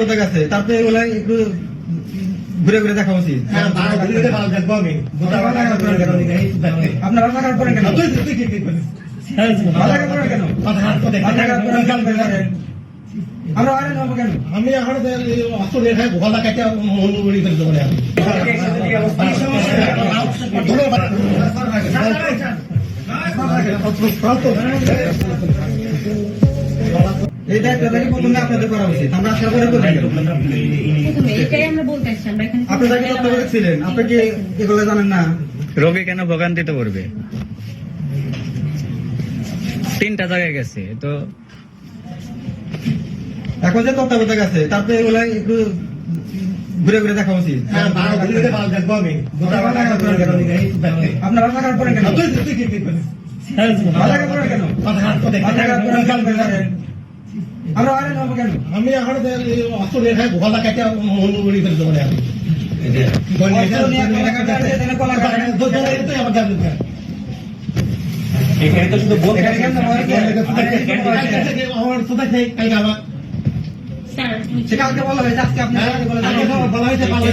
কোথায় গেছে তারপরে ওগুলা একটু ঘুরে ঘুরে দেখা উচিত। আপনার রান্নাঘাট করেন কেন? রান্নাঘাট করেন কেন? আমরা আরে নেবো কেন? আমি এখন অস্ত্র রেখায় গোলা কাটে মন উড়ি করে দেবো আমি এই দায়িত্বটা কি প্রথমে আপনাদের করা উচিত? আমরা আশা করে করবেন। আপনি তাকে তত্ত্বাবধায়ক ছিলেন, আপনি কি এগুলো জানেন না? রোগী কেন ভোগান্তিতে পড়বে? 3টা জায়গায় গেছে তো এখন যে তত্ত্বাবধায়ক আছে তারপরে ওগুলা একটু ঘুরে ঘুরে দেখা উচিত। আপনার রান্নাঘাট করেন কেন? রান্নাঘাট করেন কেন? আমরা আরে নেবো কেন? আমি এখন অস্ত্র রেখায় গোলা কাটে মন উড়ি করে দেবো আমি এখানে তো শুধু বলতে সে কালকে বলা হয়েছে, আজকে আপনি বলা হয়েছে পালা